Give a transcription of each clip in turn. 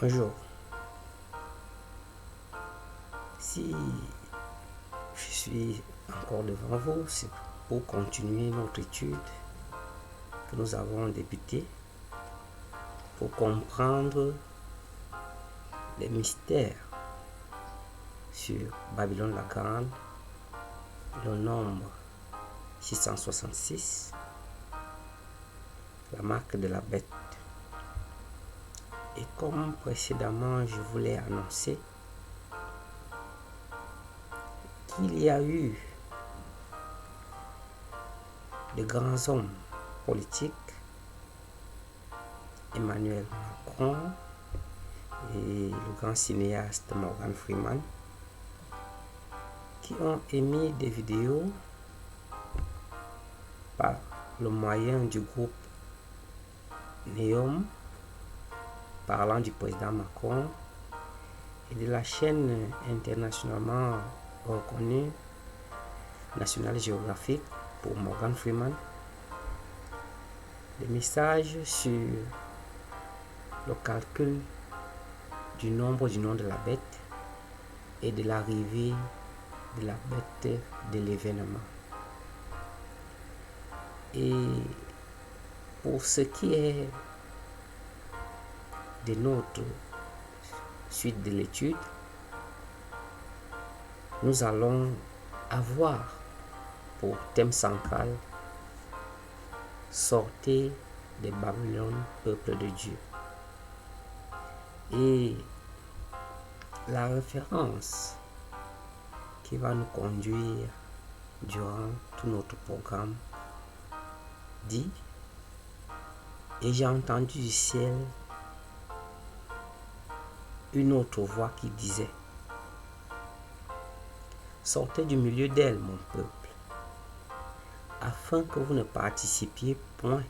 Bonjour. Si je suis encore devant vous, c'est pour continuer notre étude que nous avons débutée, pour comprendre les mystères sur Babylone la Grande, le nombre 666, la marque de la bête. Et comme précédemment je vous l'ai annoncé, qu'il y a eu de grands hommes politiques, Emmanuel Macron et le grand cinéaste Morgan Freeman, qui ont émis des vidéos par le moyen du groupe Neom parlant du président Macron et de la chaîne internationalement reconnue National Geographic pour Morgan Freeman, des messages sur le calcul du nombre du nom de la bête et de l'arrivée de la bête de l'événement. Et pour ce qui est de notre suite de l'étude, nous allons avoir pour thème central sortez de Babylone, peuple de Dieu. Et la référence qui va nous conduire durant tout notre programme dit: et j'ai entendu du ciel une autre voix qui disait: sortez du milieu d'elle, mon peuple, afin que vous ne participiez point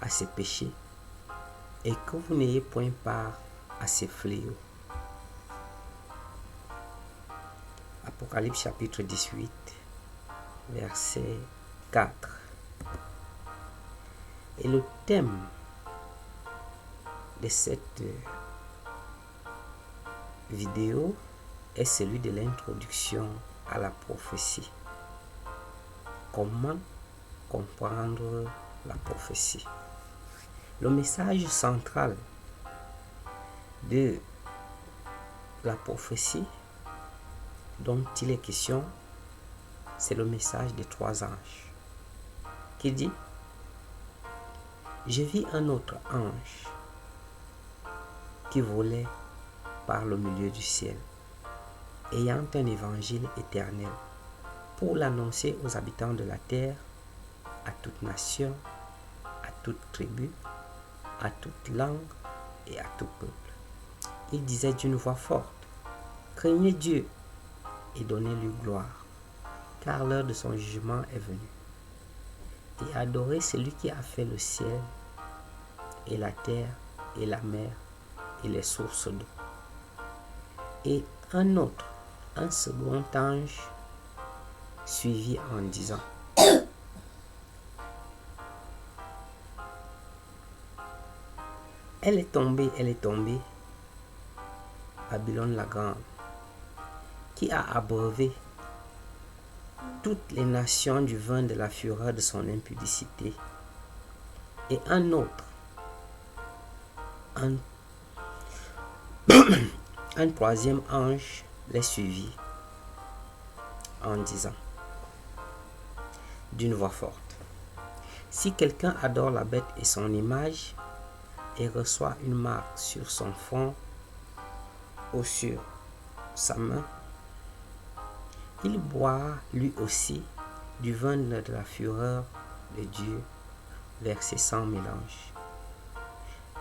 à ses péchés et que vous n'ayez point part à ses fléaux. Apocalypse chapitre 18, verset 4. Et le thème de cette vidéo est celui de l'introduction à la prophétie. Comment comprendre la prophétie? Le message central de la prophétie dont il est question, c'est le message des trois anges qui dit: je vis un autre ange qui volait par le milieu du ciel, ayant un évangile éternel pour l'annoncer aux habitants de la terre, à toute nation, à toute tribu, à toute langue et à tout peuple. Il disait d'une voix forte: craignez Dieu et donnez-lui gloire, car l'heure de son jugement est venue. Et adorez celui qui a fait le ciel et la terre et la mer et les sources d'eau. Et un second ange suivit en disant: elle est tombée, Babylone la Grande, qui a abreuvé toutes les nations du vin de la fureur de son impudicité. Et un autre, un troisième ange les suivit en disant d'une voix forte: si quelqu'un adore la bête et son image et reçoit une marque sur son front ou sur sa main, il boira lui aussi du vin de la fureur de Dieu versé sans mélange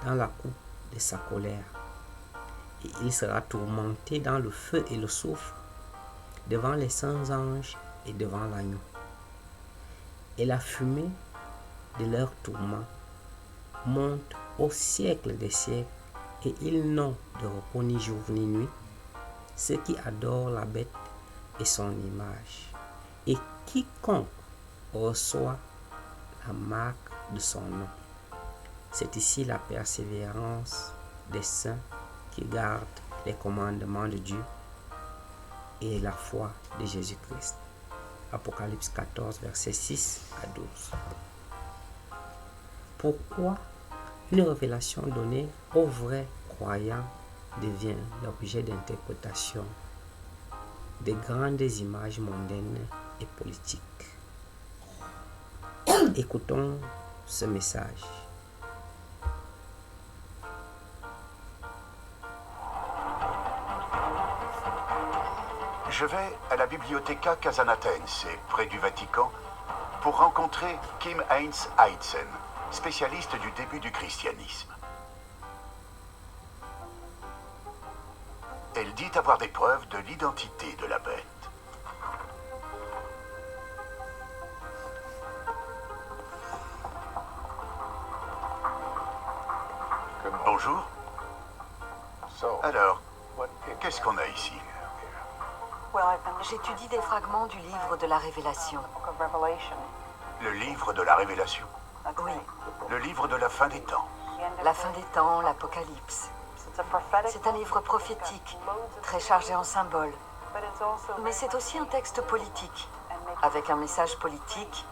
dans la coupe de sa colère, et il sera tourmenté dans le feu et le soufre devant les saints anges et devant l'agneau. Et la fumée de leur tourment monte au siècle des siècles, et ils n'ont de repos ni jour ni nuit, ceux qui adorent la bête et son image, et quiconque reçoit la marque de son nom. C'est ici la persévérance des saints qui gardent les commandements de Dieu et la foi de Jésus-Christ. Apocalypse 14, versets 6 à 12. Pourquoi une révélation donnée aux vrais croyants devient l'objet d'interprétation des grandes images mondaines et politiques? Écoutons ce message. Je vais à la Bibliotheca Casanatense, près du Vatican, pour rencontrer Kim Heinz Heitzen, spécialiste du début du christianisme. Elle dit avoir des preuves de l'identité de la bête. Bonjour. Alors, qu'est-ce qu'on a ici? J'étudie des fragments du livre de la Révélation. Le livre de la Révélation. Oui, Le livre de la fin des temps. la fin des temps, l'Apocalypse. C'est un livre prophétique, très chargé en symboles. Mais c'est aussi un texte politique, avec un message politique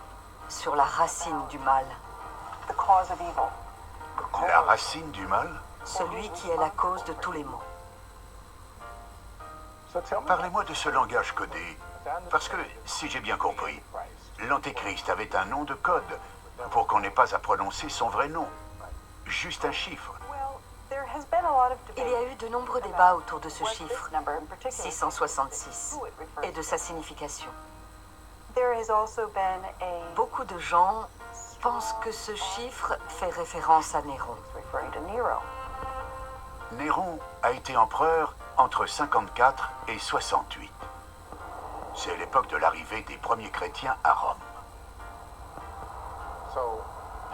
sur la racine du mal. La racine du mal? Celui qui est la cause de tous les maux. Parlez-moi de ce langage codé, parce que, si j'ai bien compris, l'Antéchrist avait un nom de code pour qu'on n'ait pas à prononcer son vrai nom, juste un chiffre. Il y a eu de nombreux débats autour de ce chiffre, 666, et de sa signification. Beaucoup de gens pensent que ce chiffre fait référence à Néron. Néron a été empereur entre 54 et 68. C'est l'époque de l'arrivée des premiers chrétiens à Rome.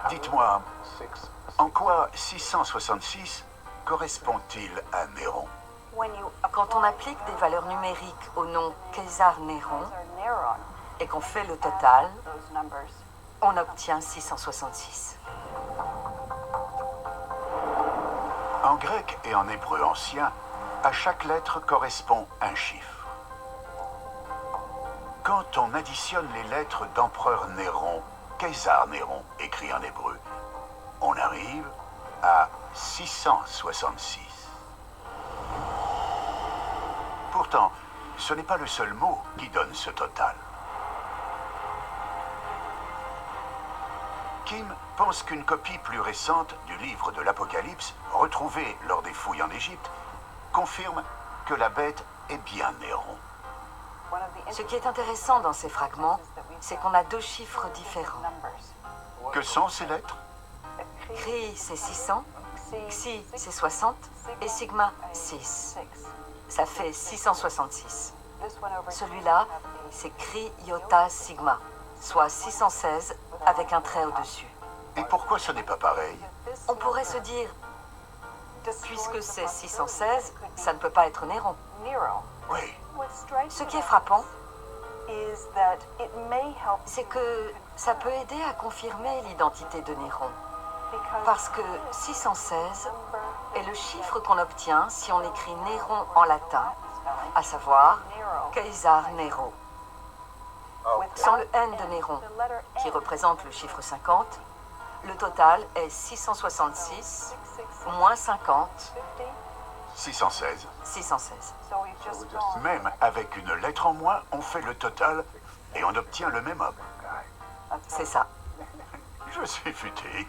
Dites-moi, en quoi 666 correspond-il à Néron? Quand on applique des valeurs numériques au nom César Néron et qu'on fait le total, on obtient 666. En grec et en hébreu ancien, à chaque lettre correspond un chiffre. Quand on additionne les lettres d'empereur Néron, César Néron, écrit en hébreu, on arrive à 666. Pourtant, ce n'est pas le seul mot qui donne ce total. Kim pense qu'une copie plus récente du livre de l'Apocalypse, retrouvée lors des fouilles en Égypte, confirme que la bête est bien Néron. Ce qui est intéressant dans ces fragments, c'est qu'on a deux chiffres différents. Que sont ces lettres? Cri, c'est 600, Xi, c'est 60, et Sigma, 6. Ça fait 666. Celui-là, c'est Cri, Iota, Sigma, soit 616 avec un trait au-dessus. Et pourquoi ce n'est pas pareil? On pourrait se dire, puisque c'est 616, ça ne peut pas être Néron. Oui. Ce qui est frappant, c'est que ça peut aider à confirmer l'identité de Néron. Parce que 616 est le chiffre qu'on obtient si on écrit Néron en latin, à savoir César Nero. Sans le N de Néron, qui représente le chiffre 50, le total est 666 moins 50, 616. 616. Même avec une lettre en moins, on fait le total et on obtient le même homme. C'est ça. Je suis futé.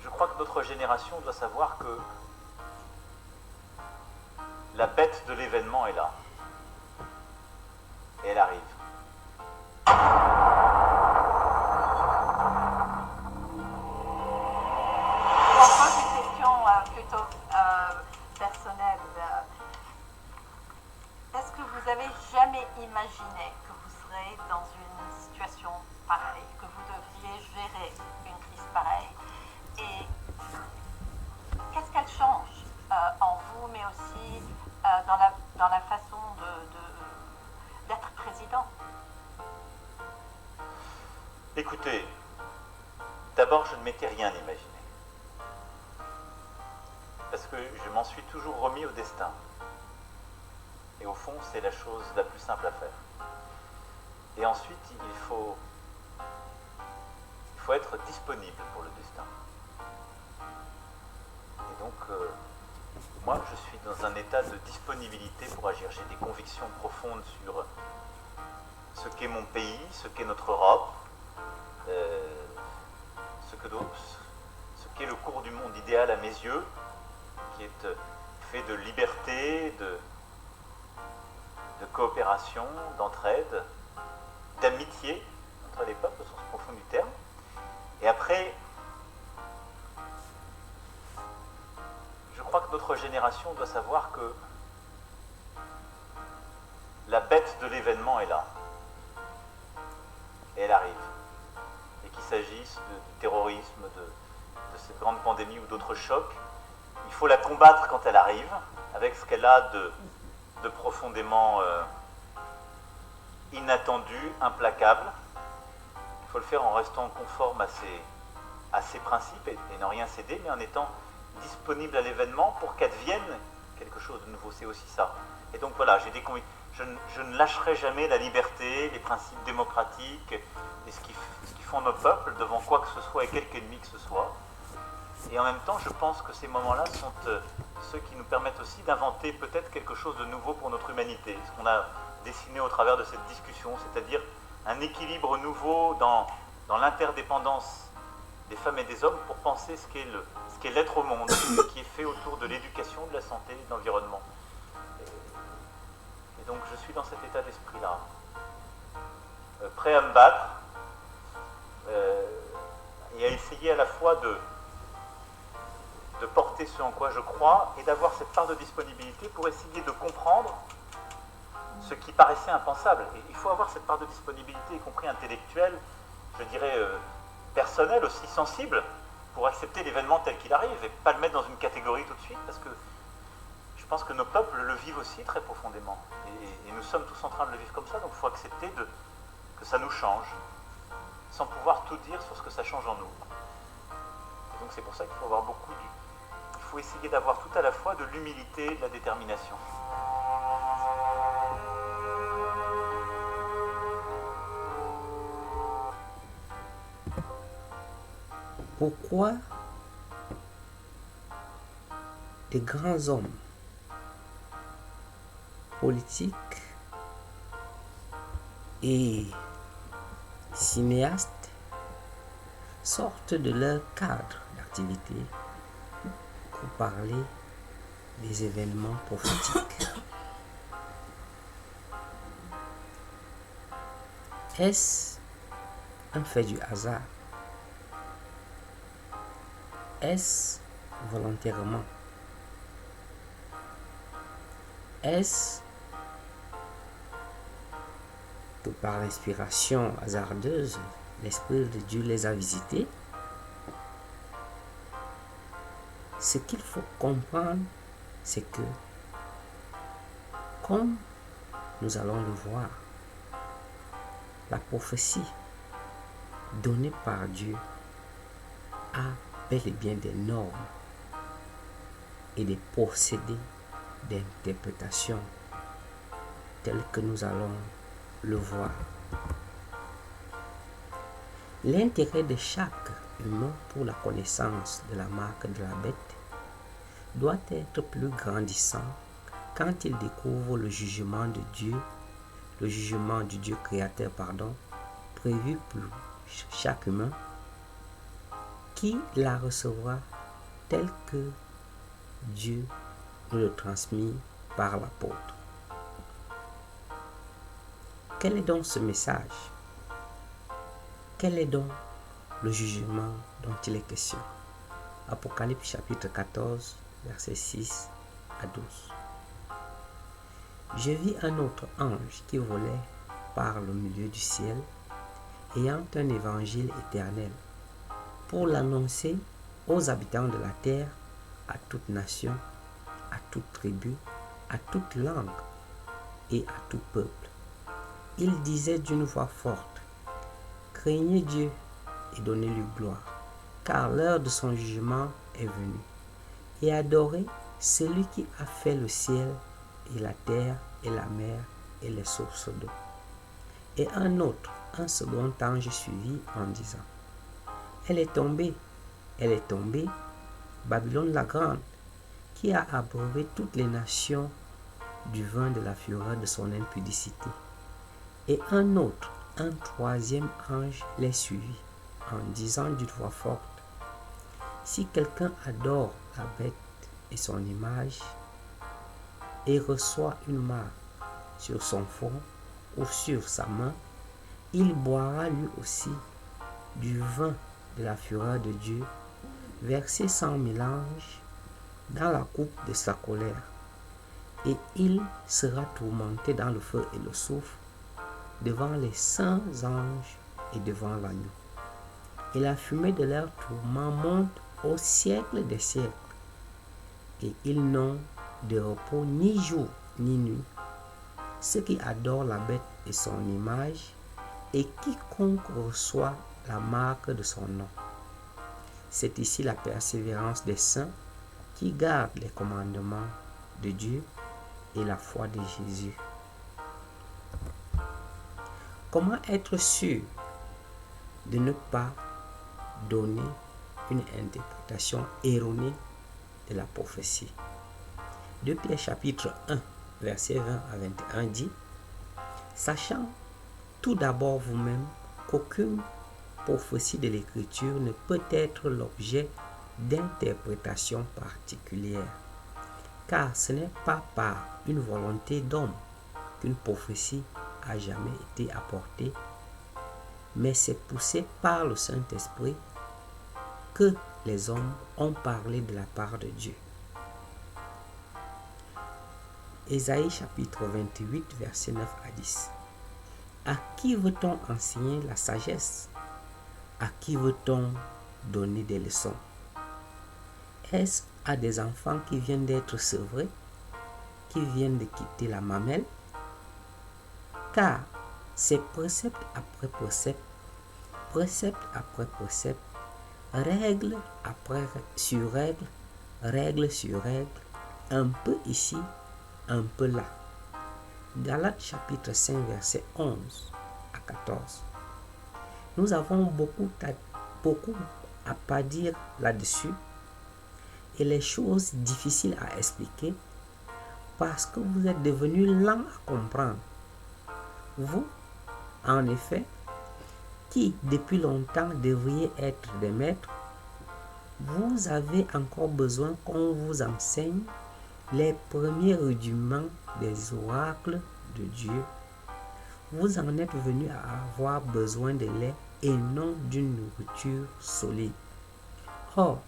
Je crois que notre génération doit savoir que la bête de l'événement est là. Et elle arrive. On pose une question plutôt personnelle. Est-ce que vous avez jamais imaginé que vous serez dans une situation pareille, que vous devriez gérer une crise pareille? Et qu'est-ce qu'elle change en vous, mais aussi dans la façon d'être président? Écoutez, d'abord, je ne m'étais rien imaginé. Parce que je m'en suis toujours remis au destin. Et au fond, c'est la chose la plus simple à faire. Et ensuite, il faut être disponible pour le destin. Et donc, moi, je suis dans un état de disponibilité pour agir. J'ai des convictions profondes sur ce qu'est mon pays, ce qu'est notre Europe, ce qu'est le cours du monde idéal à mes yeux, qui est fait de liberté, de coopération, d'entraide, d'amitié entre les peuples, au sens profond du terme. Et après, je crois que notre génération doit savoir que la bête de l'événement est là. Et elle arrive. Et qu'il s'agisse du terrorisme, de cette grande pandémie ou d'autres chocs, il faut la combattre quand elle arrive, avec ce qu'elle a de profondément inattendu, implacable. Il faut le faire en restant conforme à ses principes et n'en rien céder, mais en étant disponible à l'événement pour qu'advienne quelque chose de nouveau. C'est aussi ça. Et donc voilà, j'ai des convictions. Je ne lâcherai jamais la liberté, les principes démocratiques et ce qui font nos peuples devant quoi que ce soit et quelque ennemi que ce soit. Et en même temps, je pense que ces moments-là sont ceux qui nous permettent aussi d'inventer peut-être quelque chose de nouveau pour notre humanité. Ce qu'on a dessiné au travers de cette discussion, c'est-à-dire un équilibre nouveau dans l'interdépendance des femmes et des hommes pour penser ce qu'est l'être au monde, ce qui est fait autour de l'éducation, de la santé, de l'environnement. Et donc je suis dans cet état d'esprit-là, prêt à me battre et à essayer à la fois de porter ce en quoi je crois et d'avoir cette part de disponibilité pour essayer de comprendre ce qui paraissait impensable. Et il faut avoir cette part de disponibilité, y compris intellectuelle, je dirais personnelle, aussi sensible, pour accepter l'événement tel qu'il arrive et pas le mettre dans une catégorie tout de suite, parce que je pense que nos peuples le vivent aussi très profondément. Et nous sommes tous en train de le vivre comme ça, donc il faut accepter que ça nous change, sans pouvoir tout dire sur ce que ça change en nous. Et donc c'est pour ça qu'il faut avoir il faut essayer d'avoir tout à la fois de l'humilité et de la détermination. Pourquoi les grands hommes politiques et cinéastes sortent de leur cadre d'activité pour parler des événements prophétiques? Est-ce un fait du hasard? Est-ce volontairement? Est-ce que par l'inspiration hasardeuse, l'Esprit de Dieu les a visités? Ce qu'il faut comprendre, c'est que, comme nous allons le voir, la prophétie donnée par Dieu a bel et bien des normes et des procédés d'interprétation tels que nous allons le voir. L'intérêt de chaque humain pour la connaissance de la marque de la bête doit être plus grandissant quand il découvre le jugement de Dieu, le jugement du Dieu créateur, prévu pour chaque humain, qui la recevra tel que Dieu nous le transmet par l'apôtre. Quel est donc ce message? Quel est donc le jugement dont il est question? Apocalypse chapitre 14, versets 6 à 12. Je vis un autre ange qui volait par le milieu du ciel, ayant un évangile éternel, pour l'annoncer aux habitants de la terre, à toute nation, à toute tribu, à toute langue et à tout peuple. Il disait d'une voix forte: craignez Dieu et donnez-lui gloire, car l'heure de son jugement est venue. Et adorez celui qui a fait le ciel et la terre et la mer et les sources d'eau. Et un second ange suivit en disant, elle est tombée, Babylone la grande, qui a abreuvé toutes les nations du vin de la fureur de son impudicité. Et un troisième ange les suivit, en disant d'une voix forte, si quelqu'un adore la bête et son image, et reçoit une marque sur son front ou sur sa main, il boira lui aussi du vin de la fureur de Dieu, versé sans mélange dans la coupe de sa colère, et il sera tourmenté dans le feu et le soufre, devant les saints anges et devant l'agneau. Et la fumée de leur tourment monte au siècle des siècles, et ils n'ont de repos ni jour ni nuit, ceux qui adorent la bête et son image, et quiconque reçoit la marque de son nom. C'est ici la persévérance des saints qui gardent les commandements de Dieu et la foi de Jésus. Comment être sûr de ne pas donner une interprétation erronée de la prophétie? 2 Pierre chapitre 1, verset 20 à 21 dit, sachant tout d'abord vous-même qu'aucune prophétie de l'Écriture ne peut être l'objet d'interprétation particulière, car ce n'est pas par une volonté d'homme qu'une prophétie a jamais été apportée, mais c'est poussé par le Saint-Esprit que les hommes ont parlé de la part de Dieu. Ésaïe chapitre 28, verset 9 à 10. À qui veut-on enseigner la sagesse? À qui veut-on donner des leçons? Est-ce à des enfants qui viennent d'être sevrés, qui viennent de quitter la mamelle? Car c'est précepte après précepte, précepte après précepte, règle sur règle, un peu ici, un peu là. Galates chapitre 5, verset 11 à 14. Nous avons beaucoup à pas dire là-dessus, et les choses difficiles à expliquer parce que vous êtes devenus lents à comprendre. Vous, en effet, qui depuis longtemps devriez être des maîtres, vous avez encore besoin qu'on vous enseigne les premiers rudiments des oracles de Dieu. Vous en êtes venus à avoir besoin de lait et non d'une nourriture solide. Or,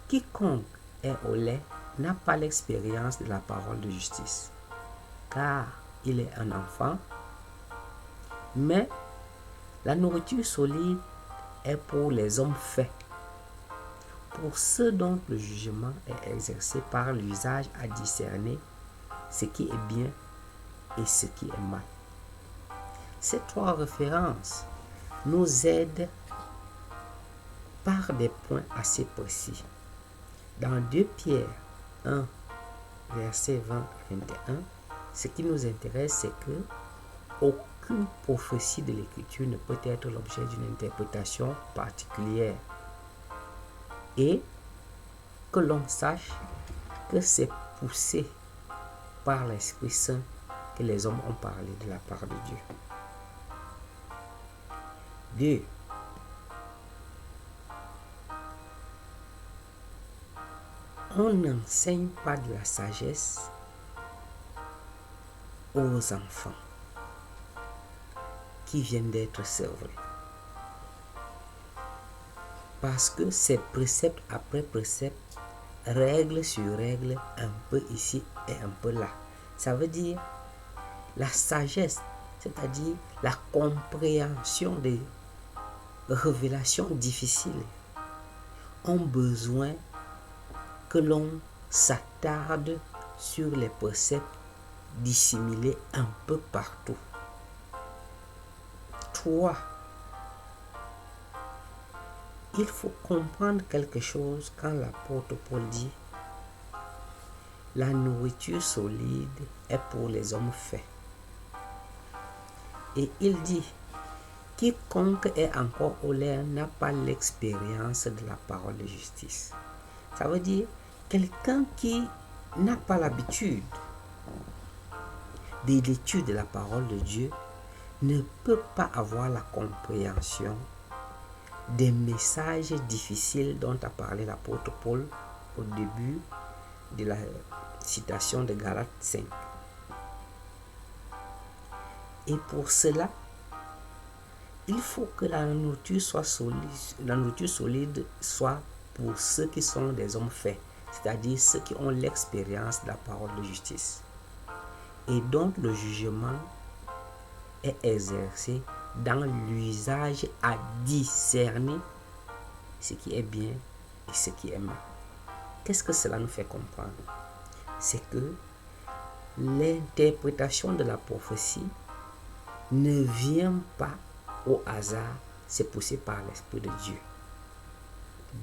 quiconque est au lait n'a pas l'expérience de la parole de justice, car il est un enfant, mais la nourriture solide est pour les hommes faits, pour ceux dont le jugement est exercé par l'usage à discerner ce qui est bien et ce qui est mal. Ces trois références nous aident par des points assez précis. Dans 2 Pierre 1, verset 20 à 21, ce qui nous intéresse, c'est que aucune prophétie de l'Écriture ne peut être l'objet d'une interprétation particulière. Et que l'on sache que c'est poussé par l'Esprit Saint que les hommes ont parlé de la part de Dieu. 2. On n'enseigne pas de la sagesse aux enfants qui viennent d'être sevrés. Parce que c'est précepte après précepte, règle sur règle, un peu ici et un peu là. Ça veut dire la sagesse, c'est-à-dire la compréhension des révélations difficiles, ont besoin que l'on s'attarde sur les préceptes disséminés un peu partout. 3. il faut comprendre quelque chose quand l'apôtre Paul dit la nourriture solide est pour les hommes faits. Et il dit quiconque est encore au lait n'a pas l'expérience de la parole de justice. Ça veut dire quelqu'un qui n'a pas l'habitude de l'étude de la parole de Dieu ne peut pas avoir la compréhension des messages difficiles dont a parlé l'apôtre Paul au début de la citation de Galates 5. Et pour cela, il faut que la nourriture solide soit pour ceux qui sont des hommes faits, c'est-à-dire ceux qui ont l'expérience de la parole de justice. Et donc le jugement est exercé dans l'usage à discerner ce qui est bien et ce qui est mal. Qu'est-ce que cela nous fait comprendre? C'est que l'interprétation de la prophétie ne vient pas au hasard, c'est poussé par l'Esprit de Dieu.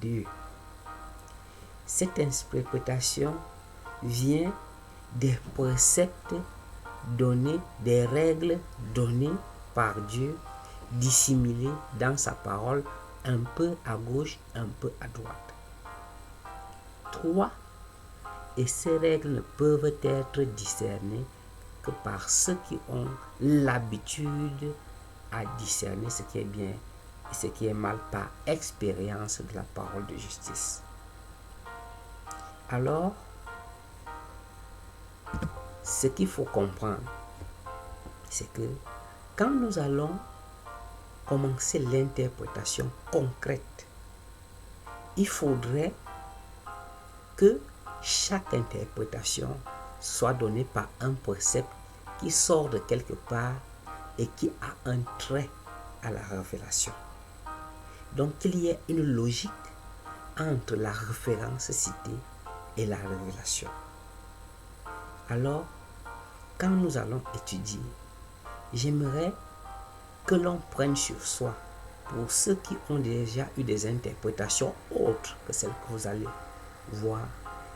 2. Cette interprétation vient des préceptes donnés, des règles données par Dieu, dissimulées dans sa parole, un peu à gauche, un peu à droite. 3. Et ces règles ne peuvent être discernées que par ceux qui ont l'habitude à discerner ce qui est bien et ce qui est mal par expérience de la parole de justice. Alors, ce qu'il faut comprendre, c'est que quand nous allons commencer l'interprétation concrète, il faudrait que chaque interprétation soit donnée par un précepte qui sort de quelque part et qui a un trait à la révélation. Donc il y a une logique entre la référence citée et la révélation. Alors, quand nous allons étudier, j'aimerais que l'on prenne sur soi, pour ceux qui ont déjà eu des interprétations autres que celles que vous allez voir,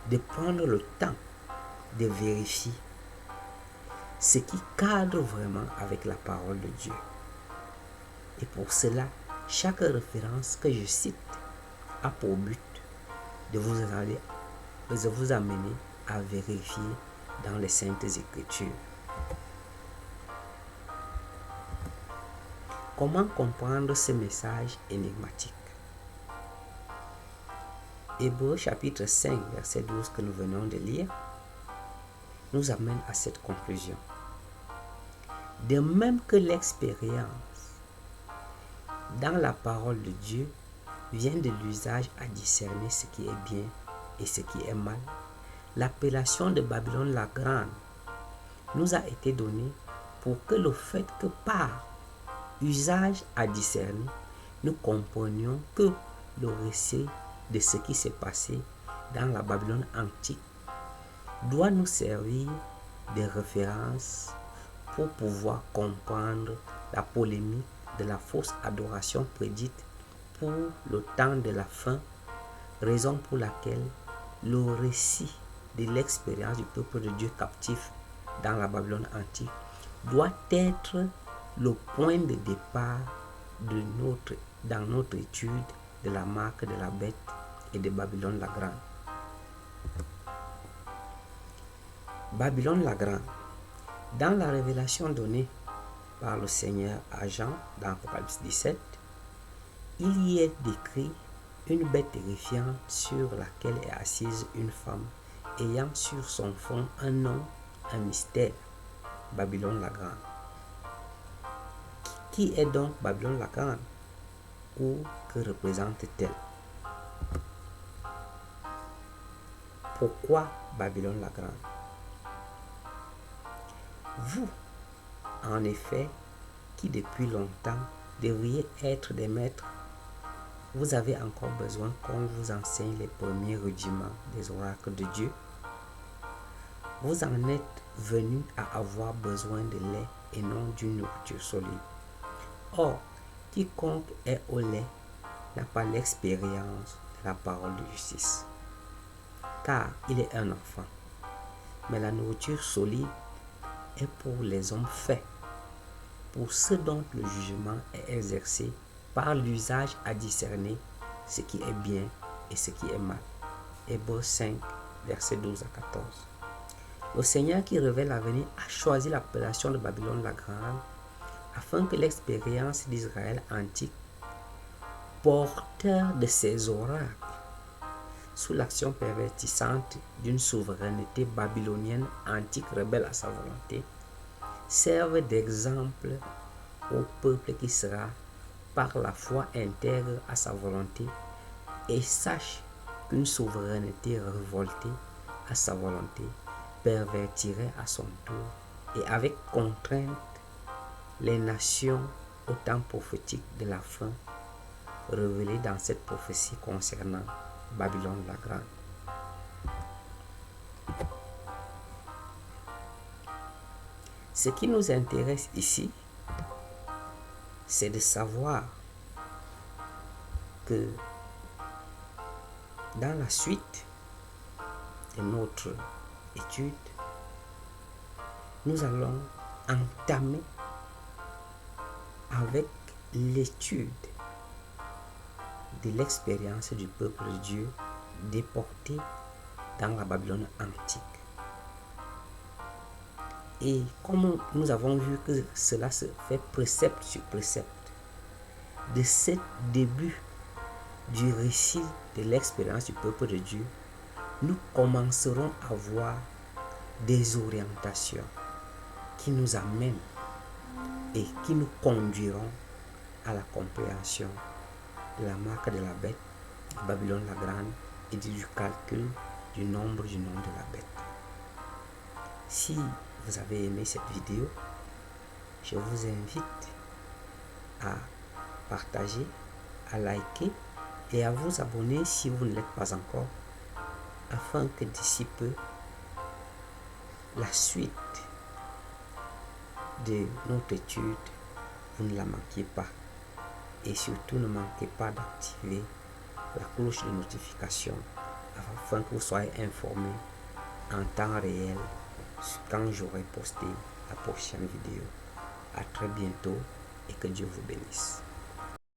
de prendre le temps de vérifier ce qui cadre vraiment avec la parole de Dieu. Et pour cela, chaque référence que je cite a pour but de vous amener à vérifier dans les Saintes Écritures. Comment comprendre ce message énigmatique? Hébreux chapitre 5, verset 12 que nous venons de lire, nous amène à cette conclusion. De même que l'expérience dans la parole de Dieu vient de l'usage à discerner ce qui est bien et ce qui est mal, l'appellation de Babylone la Grande nous a été donnée pour que le fait que par usage à discerner, nous comprenions que le récit de ce qui s'est passé dans la Babylone antique doit nous servir de référence pour pouvoir comprendre la polémique de la fausse adoration prédite pour le temps de la fin, raison pour laquelle le récit de l'expérience du peuple de Dieu captif dans la Babylone antique doit être le point de départ dans notre étude de la marque de la bête et de Babylone la Grande. Babylone la Grande. Dans la révélation donnée par le Seigneur à Jean dans Apocalypse 17, il y est décrit une bête terrifiante sur laquelle est assise une femme ayant sur son front un nom, un mystère, Babylone la Grande. Qui est donc Babylone la Grande? Ou que représente-t-elle? Pourquoi Babylone la Grande? Vous, en effet, qui depuis longtemps devriez être des maîtres, vous avez encore besoin qu'on vous enseigne les premiers rudiments des oracles de Dieu. Vous en êtes venus à avoir besoin de lait et non d'une nourriture solide. Or, quiconque est au lait n'a pas l'expérience de la parole de justice, car il est un enfant. Mais la nourriture solide est pour les hommes faits, pour ceux dont le jugement est exercé par l'usage à discerner ce qui est bien et ce qui est mal. Hébreux 5, versets 12 à 14. Le Seigneur qui révèle l'avenir a choisi l'appellation de Babylone la Grande afin que l'expérience d'Israël antique, porteur de ses oracles, sous l'action pervertissante d'une souveraineté babylonienne antique rebelle à sa volonté, serve d'exemple au peuple qui sera par la foi intègre à sa volonté et sache qu'une souveraineté révoltée à sa volonté pervertirait à son tour et avec contrainte les nations au temps prophétique de la fin révélées dans cette prophétie concernant Babylone la Grande. Ce qui nous intéresse ici, c'est de savoir que dans la suite de notre étude, nous allons entamer avec l'étude de l'expérience du peuple de Dieu déporté dans la Babylone antique. Et comme nous avons vu que cela se fait précepte sur précepte, de ce début du récit de l'expérience du peuple de Dieu, nous commencerons à voir des orientations qui nous amènent et qui nous conduiront à la compréhension de la marque de la bête, de Babylone la Grande et du calcul du nombre de la bête. Si vous avez aimé cette vidéo, je vous invite à partager, à liker et à vous abonner si vous ne l'êtes pas encore, afin que d'ici peu, la suite de notre étude, vous ne la manquiez pas. Et surtout, ne manquez pas d'activer la cloche de notification afin que vous soyez informés en temps réel quand j'aurai posté la prochaine vidéo. À très bientôt et que Dieu vous bénisse.